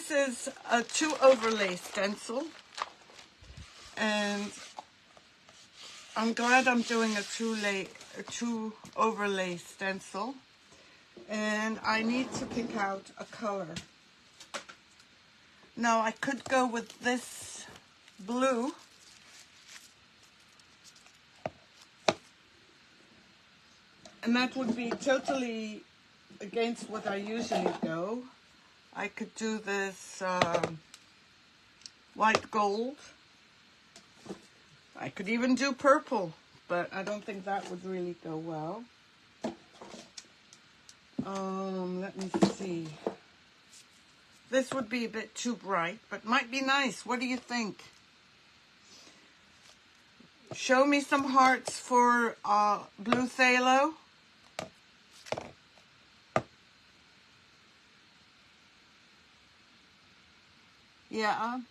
this is a 2 overlay stencil, and I'm glad I'm doing a 2 overlay stencil, and I need to pick out a color. Now I could go with this blue, and that would be totally against what I usually go. I could do this white gold. I could even do purple, but I don't think that would really go well. Let me see. This would be a bit too bright, but might be nice. What do you think? Show me some hearts for blue phthalo. Yeah.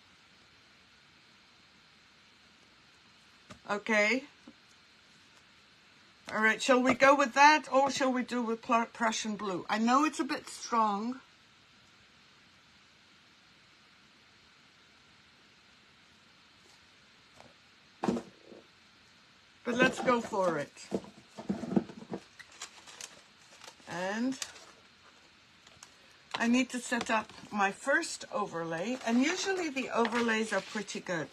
Okay. All right, shall we go with that, or shall we do with Prussian blue? I know it's a bit strong. But let's go for it. And I need to set up my first overlay, and usually the overlays are pretty good.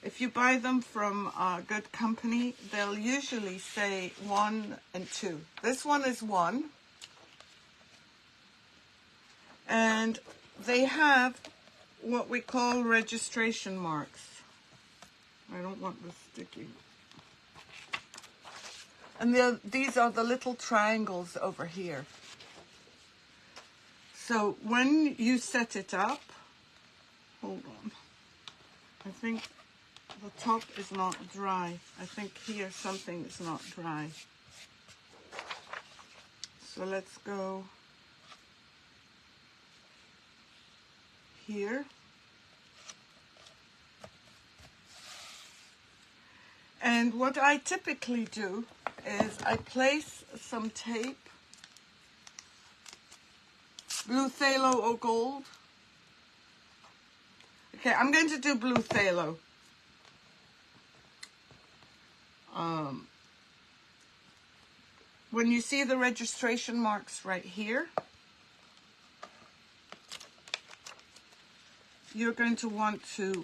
If you buy them from a good company, they'll usually say 1 and 2. This one is 1. And they have what we call registration marks. I don't want this sticky. And these are the little triangles over here. So when you set it up, hold on, I think the top is not dry. I think here something is not dry. So let's go here. And what I typically do is I place some tape, blue phthalo or gold. Okay, I'm going to do blue phthalo. When you see the registration marks right here, you're going to want to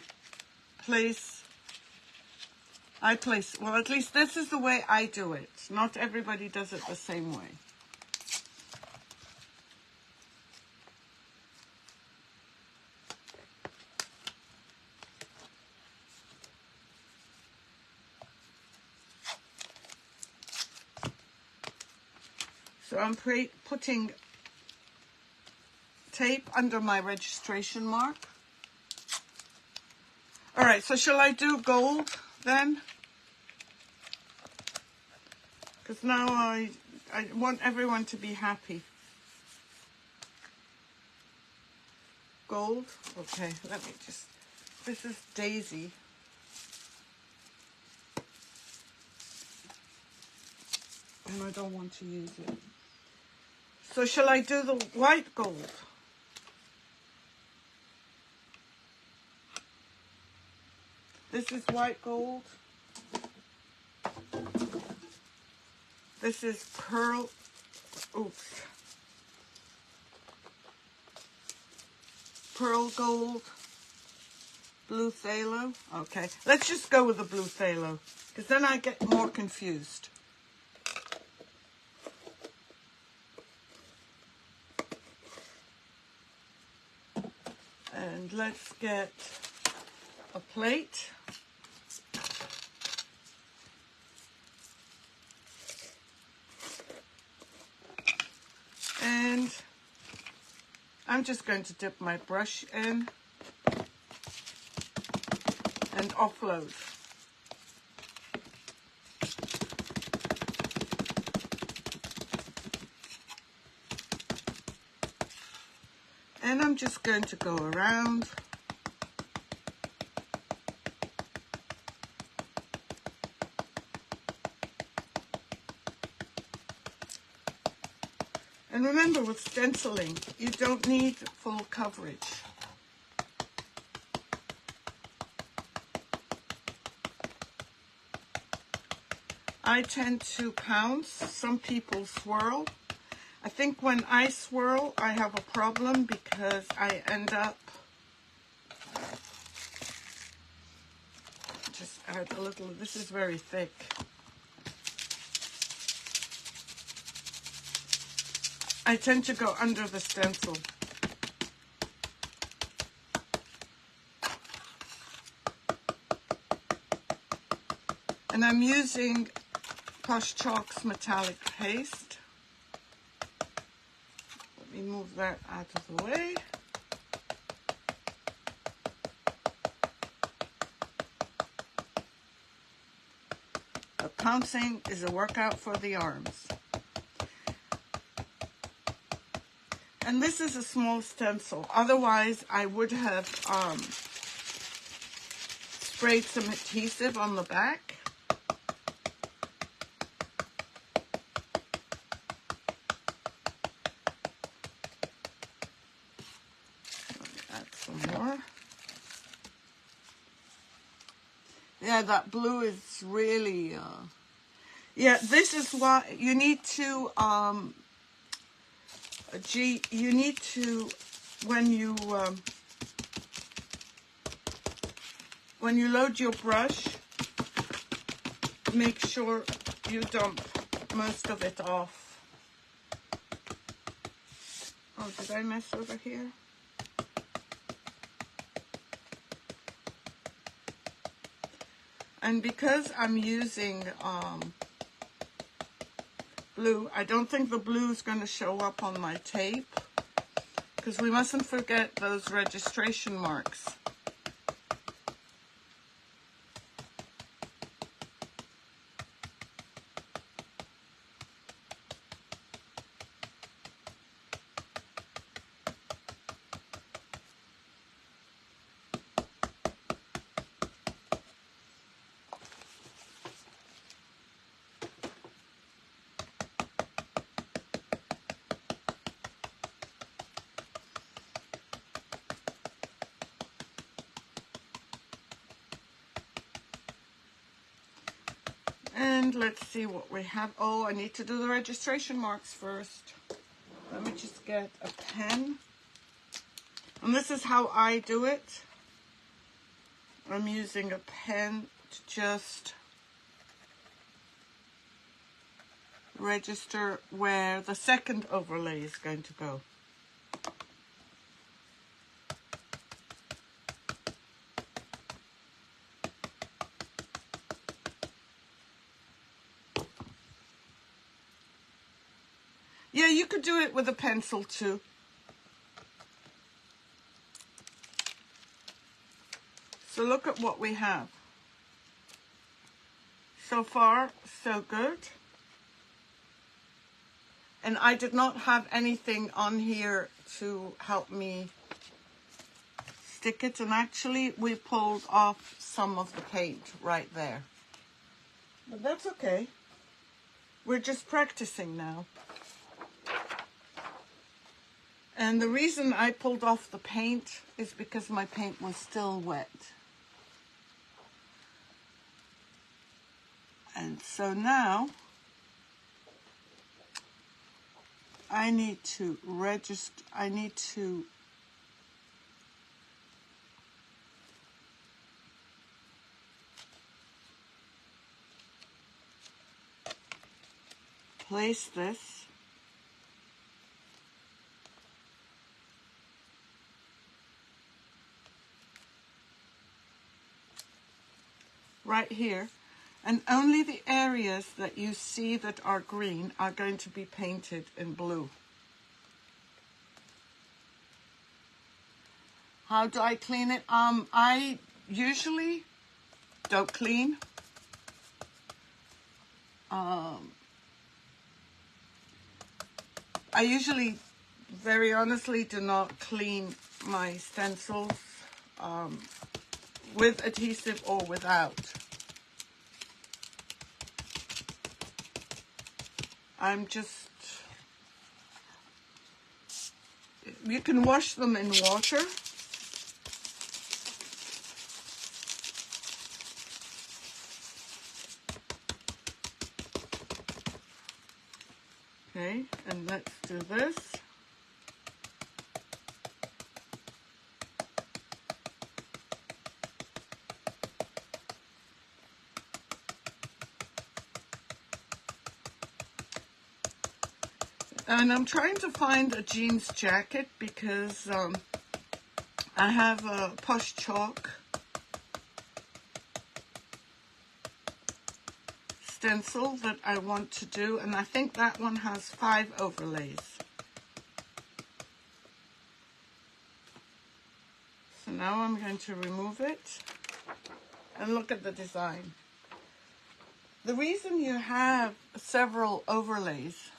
place, well, at least this is the way I do it. Not everybody does it the same way. So I'm putting tape under my registration mark. All right, so shall I do gold then? Because now I want everyone to be happy. Gold, okay, let me just, this is Daisy. And I don't want to use it. So shall I do the white gold? This is white gold. This is pearl, oops. Pearl gold, blue phthalo. Okay, let's just go with the blue phthalo, because then I get more confused. And let's get a plate. And I'm just going to dip my brush in and offload. And I'm just going to go around. And remember, with stenciling, you don't need full coverage. I tend to pounce. Some people swirl. I think when I swirl, I have a problem because I end up, just add a little, this is very thick. I tend to go under the stencil. And I'm using Posh Chalk's metallic paste. Let me move that out of the way. The pouncing is a workout for the arms. And this is a small stencil. Otherwise, I would have sprayed some adhesive on the back. Add some more. Yeah, that blue is really... yeah, this is why you need to... you need to, when you load your brush, make sure you dump most of it off. Oh, did I mess over here? And because I'm using blue, I don't think the blue is going to show up on my tape, because we mustn't forget those registration marks. And let's see what we have. Oh, I need to do the registration marks first. Let me just get a pen. And this is how I do it. I'm using a pen to just register where the second overlay is going to go. Yeah, you could do it with a pencil too. So look at what we have. So far, so good. And I did not have anything on here to help me stick it. And actually, we pulled off some of the paint right there. But that's okay. We're just practicing now. And the reason I pulled off the paint is because my paint was still wet. And so now I need to register, I need to place this right here, and only the areas that you see that are green are going to be painted in blue. How do I clean it? I usually don't clean. I usually, very honestly, do not clean my stencils with adhesive or without. I'm just, you can wash them in water. Okay, and let's do this. And I'm trying to find a jeans jacket because I have a Posh Chalk stencil that I want to do, and I think that one has 5 overlays. So now I'm going to remove it and look at the design. The reason you have several overlays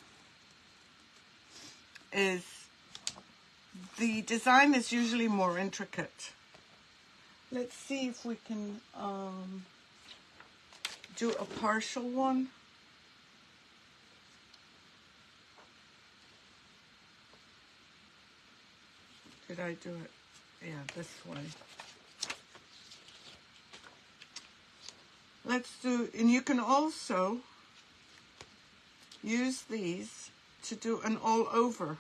is the design is usually more intricate. Let's see if we can do a partial one. Did I do it? Yeah, this way. Let's do, and you can also use these to do an all over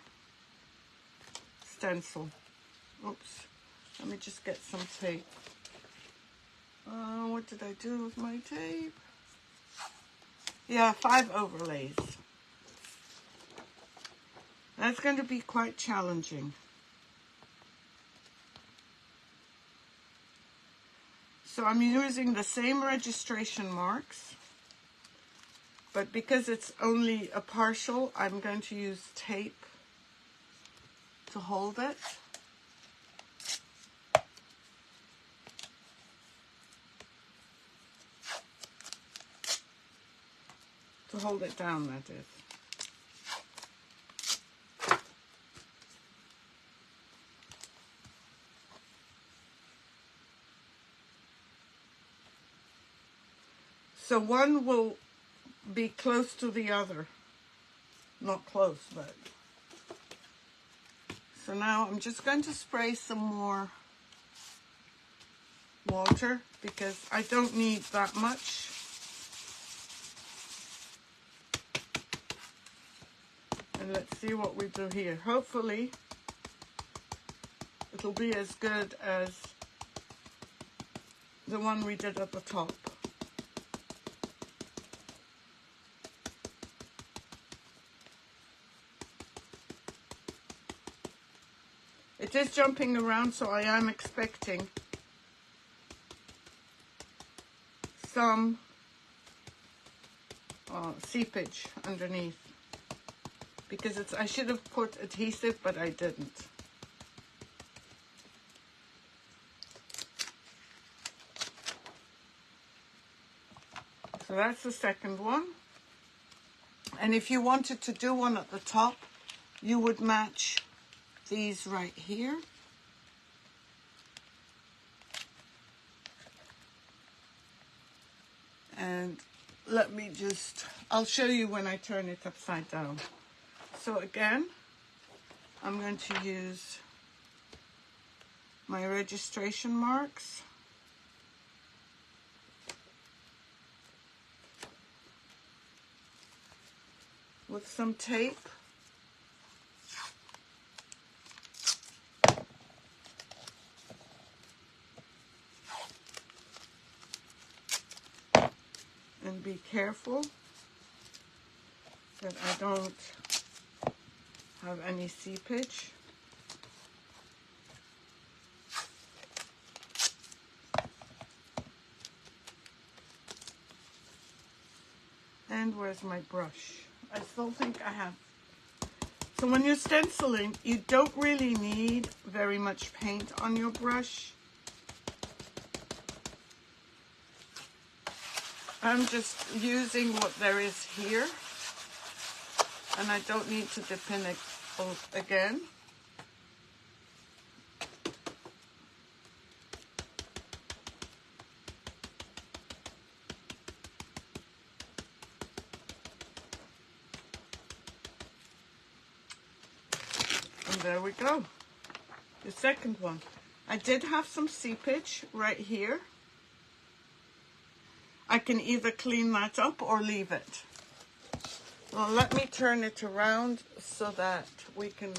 stencil. Oops, let me just get some tape. What did I do with my tape? Yeah, 5 overlays. That's going to be quite challenging. So I'm using the same registration marks, but because it's only a partial, I'm going to use tape to hold it. To hold it down, that is. So one will be close to the other. Not close, but. So now I'm just going to spray some more water because I don't need that much. And let's see what we do here. Hopefully it'll be as good as the one we did at the top. It is jumping around, so I am expecting some seepage underneath. Because I should have put adhesive, but I didn't. So that's the second one. And if you wanted to do one at the top, you would match these right here. And let me just, I'll show you when I turn it upside down. So again, I'm going to use my registration marks. With some tape. And be careful that I don't have any seepage. And where's my brush? I still think I have. So when you're stenciling, you don't really need very much paint on your brush. I'm just using what there is here. And I don't need to dip in it again. And there we go. The second one. I did have some seepage right here. I can either clean that up or leave it. Well, let me turn it around so that we can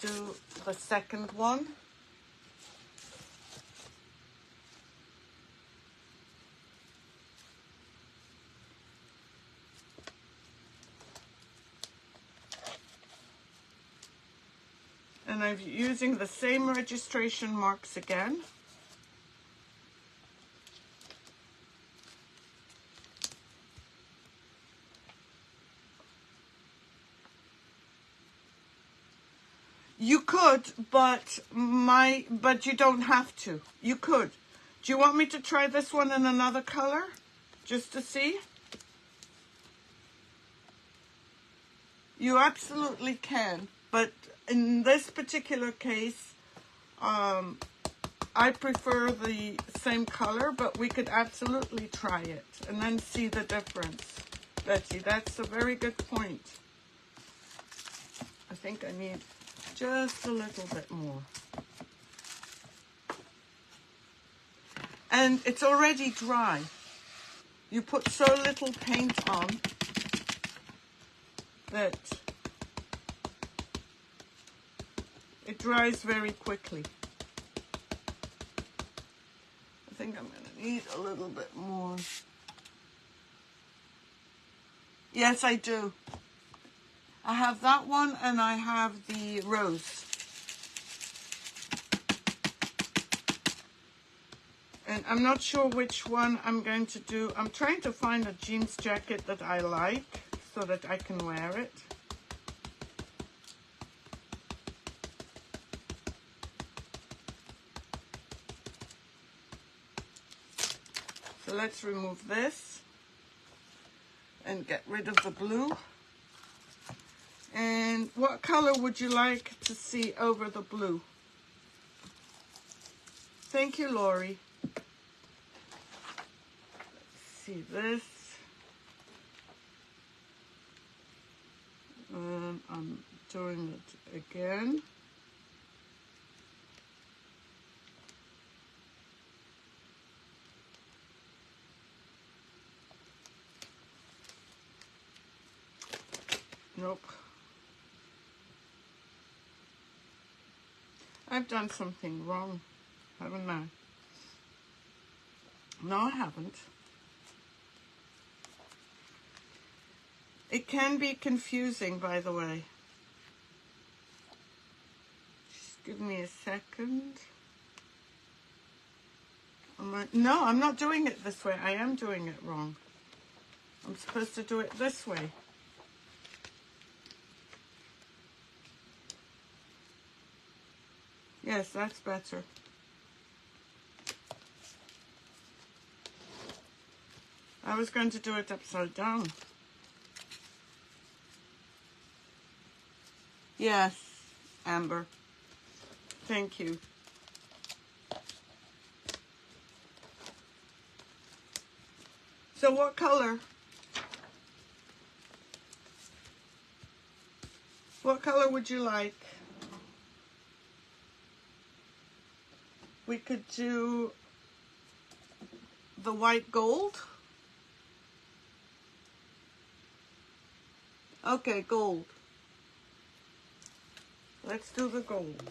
do the second one. And I'm using the same registration marks again. You could, but you don't have to. You could. Do you want me to try this one in another color? Just to see? You absolutely can. But in this particular case, I prefer the same color, but we could absolutely try it and then see the difference. Betty, that's a very good point. I think I need just a little bit more. And it's already dry. You put so little paint on that it dries very quickly. I think I'm going to need a little bit more. Yes, I do. I have that one and I have the rose. And I'm not sure which one I'm going to do. I'm trying to find a jeans jacket that I like so that I can wear it. So let's remove this and get rid of the blue. And what color would you like to see over the blue? Thank you, Lori. Let's see this. I'm doing it again. Nope. I've done something wrong, haven't I? No, I haven't. It can be confusing, by the way. Just give me a second. No, I'm not doing it this way. I am doing it wrong. I'm supposed to do it this way. Yes, that's better. I was going to do it upside down. Yes, Amber. Thank you. So what color? What color would you like? We could do the white gold. Okay, gold. Let's do the gold.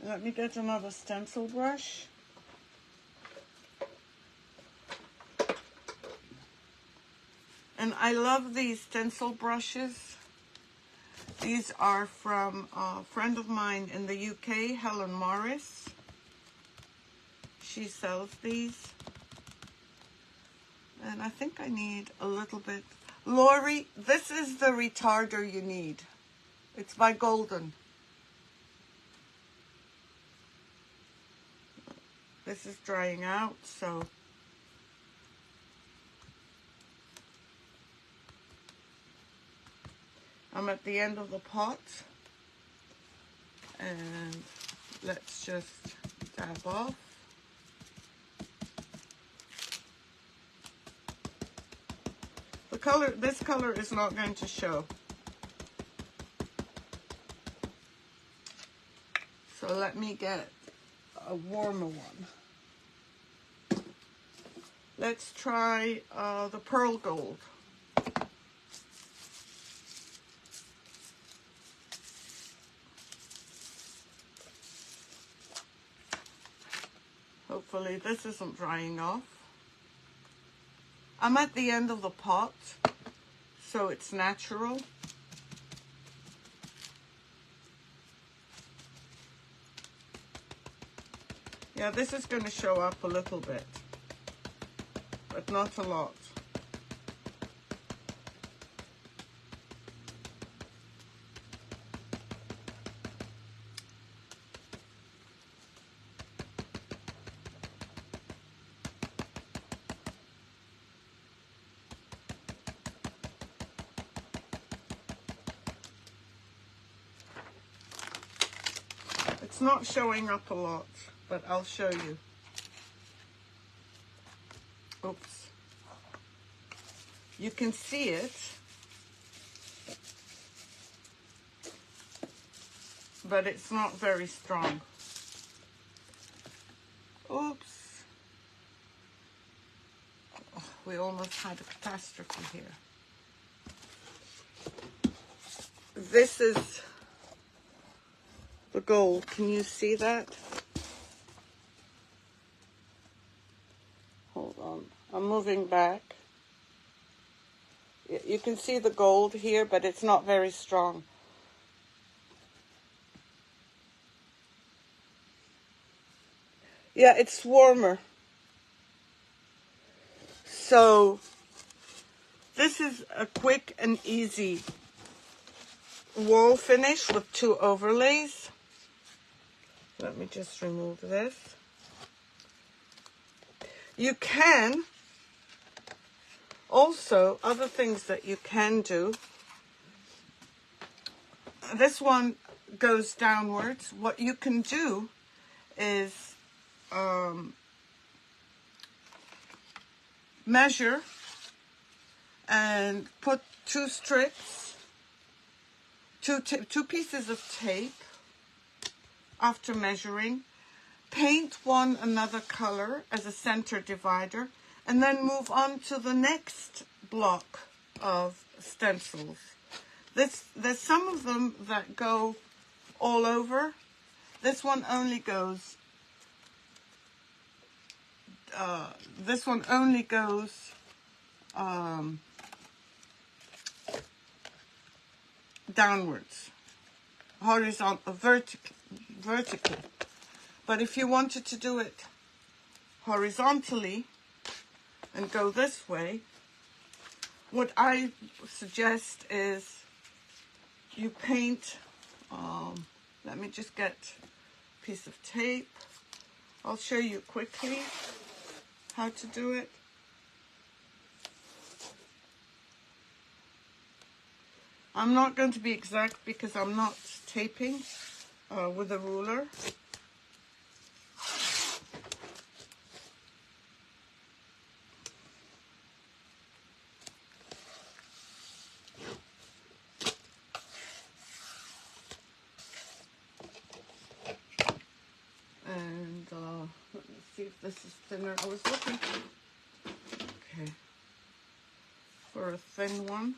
Let me get another stencil brush. And I love these stencil brushes. These are from a friend of mine in the UK, Helen Morris. She sells these. And I think I need a little bit. Lori, this is the retarder you need. It's by Golden. This is drying out, so. I'm at the end of the pot. And let's just dab off. The color, this color is not going to show. So let me get a warmer one. Let's try the pearl gold. Hopefully this isn't drying off. I'm at the end of the pot, so it's natural. Yeah, this is going to show up a little bit, but not a lot. It's not showing up a lot, but I'll show you. Oops. You can see it, but it's not very strong. Oops. Oh, we almost had a catastrophe here. This is the gold. Can you see that? Hold on. I'm moving back. You can see the gold here, but it's not very strong. Yeah, it's warmer. So this is a quick and easy wall finish with 2 overlays. Let me just remove this. You can also, other things that you can do, this one goes downwards. What you can do is measure and put 2 strips, two pieces of tape after measuring, paint one another color as a center divider, and then move on to the next block of stencils. There's some of them that go all over. This one only goes downwards, horizontal, vertically. But if you wanted to do it horizontally and go this way, what I suggest is you paint, let me just get a piece of tape. I'll show you quickly how to do it. I'm not going to be exact because I'm not taping with a ruler. And let me see if this is thinner. I was looking for a thin one.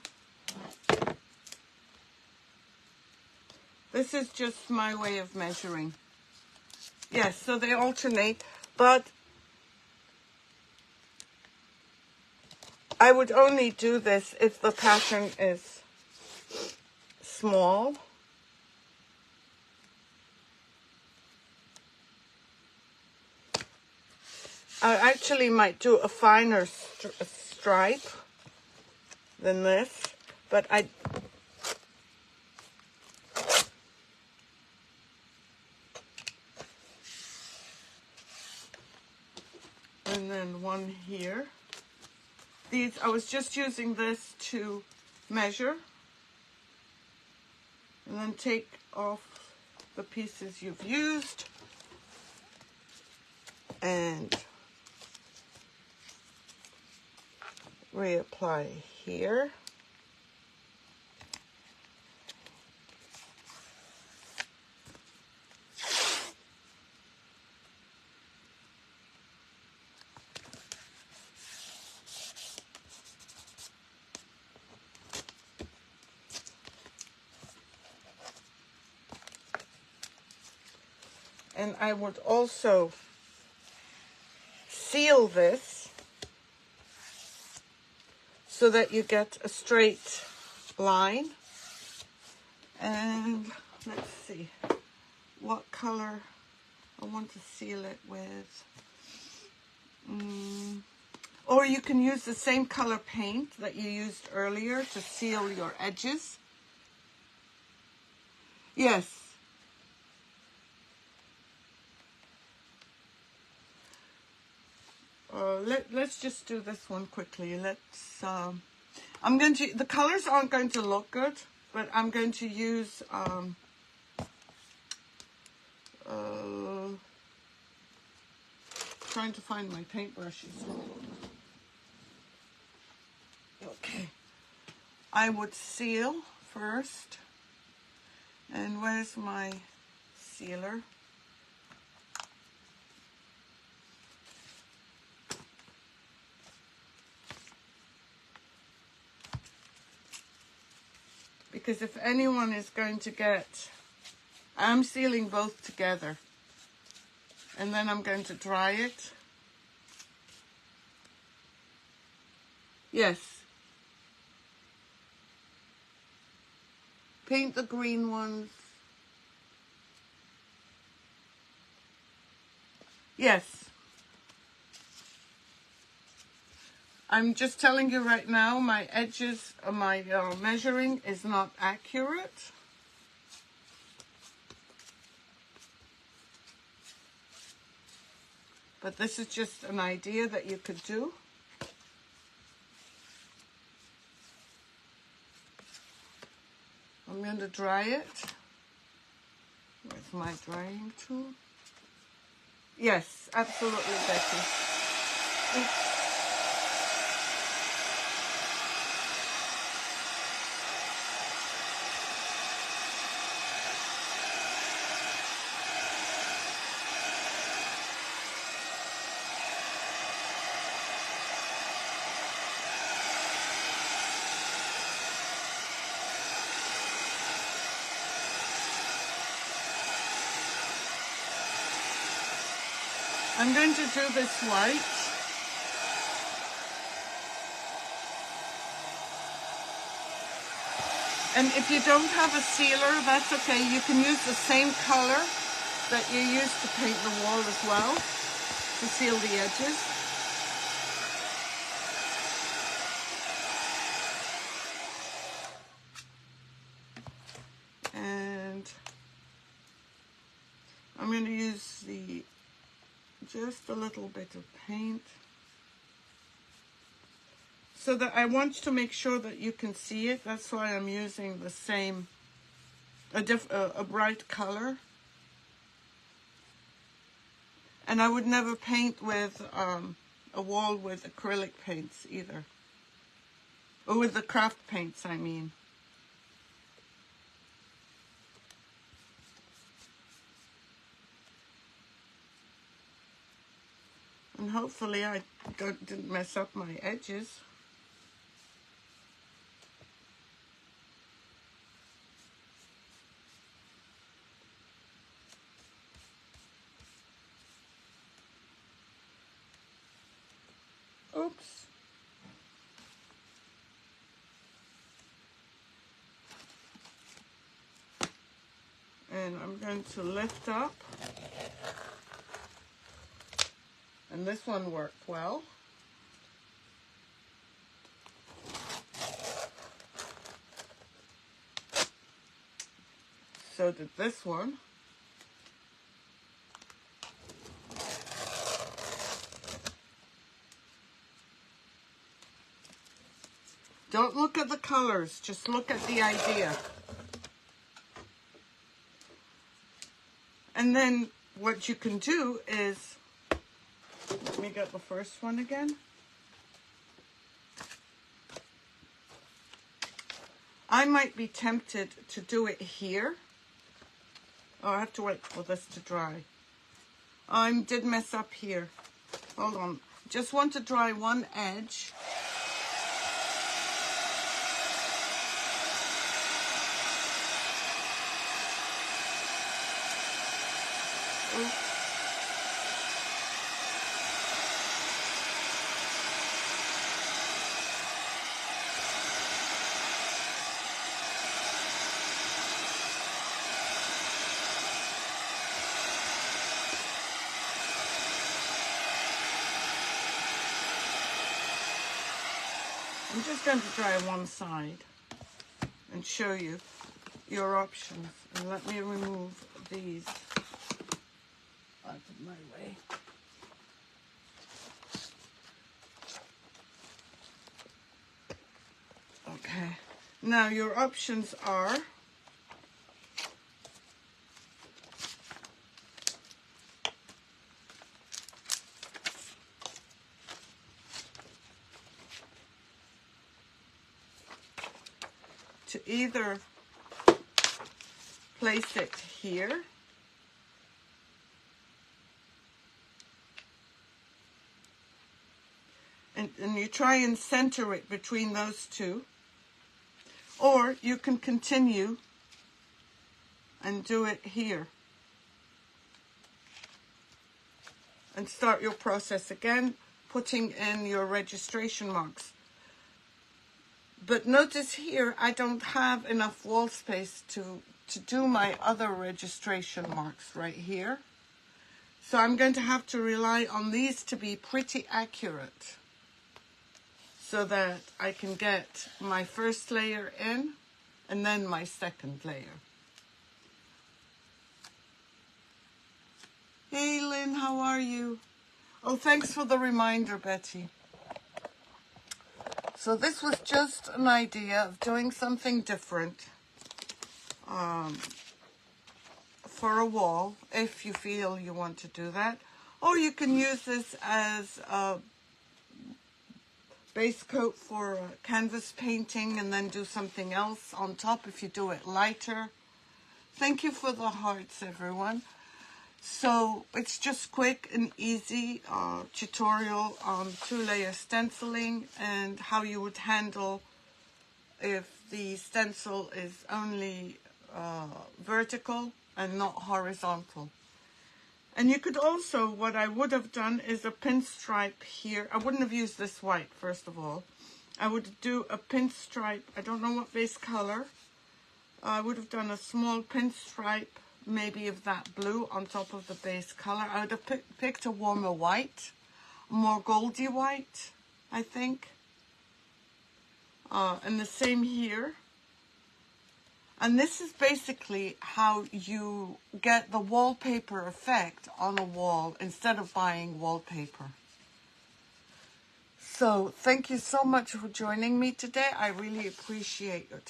This is just my way of measuring. Yes, so they alternate, but I would only do this if the pattern is small. I actually might do a finer stripe than this, but and then one here. These, I was just using this to measure, and then take off the pieces you've used and reapply here. And I would also seal this so that you get a straight line. And let's see what color I want to seal it with. Or you can use the same color paint that you used earlier to seal your edges. Yes. Let's just do this one quickly. I'm going to, the colors aren't going to look good, but I'm going to use, trying to find my paintbrushes. Okay. I would seal first. And where's my sealer? Because if anyone is going to get, I'm sealing both together. And then I'm going to dry it. Yes. Paint the green ones. Yes. I'm just telling you right now, my edges, my measuring is not accurate. But this is just an idea that you could do. I'm going to dry it. Where's my drying tool? Yes, absolutely, Becky. Oops. I'm going to do this white. And if you don't have a sealer, that's okay. You can use the same color that you used to paint the wall as well, to seal the edges. And I'm going to use just a little bit of paint. So that I want to make sure that you can see it. That's why I'm using the same, a bright color. And I would never paint with a wall with acrylic paints either. Or with the craft paints, I mean. And hopefully I didn't mess up my edges. Oops. And I'm going to lift up. And this one worked well. So did this one. Don't look at the colors, just look at the idea. And then what you can do is, let me get the first one again. I might be tempted to do it here. Oh, I have to wait for this to dry. I did mess up here. Hold on. Just want to dry one edge. Oops. I'm just going to try one side and show you your options. And let me remove these out of my way. Okay, now your options are to either place it here, and you try and center it between those two, or you can continue and do it here and start your process again, putting in your registration marks. But notice here, I don't have enough wall space to do my other registration marks right here. So I'm going to have to rely on these to be pretty accurate so that I can get my first layer in and then my second layer. Hey Lynn, how are you? Oh, thanks for the reminder, Betty. So this was just an idea of doing something different for a wall, if you feel you want to do that. Or you can use this as a base coat for canvas painting and then do something else on top if you do it lighter. Thank you for the hearts, everyone. So it's just quick and easy tutorial on 2-layer stenciling and how you would handle if the stencil is only vertical and not horizontal. And you could also, what I would have done is a pinstripe here. I wouldn't have used this white, first of all. I would do a pinstripe, I don't know what base color. I would have done a small pinstripe, maybe of that blue on top of the base color. I would have picked a warmer white, more goldy white, I think. And the same here. And this is basically how you get the wallpaper effect on a wall instead of buying wallpaper. So thank you so much for joining me today. I really appreciate your time.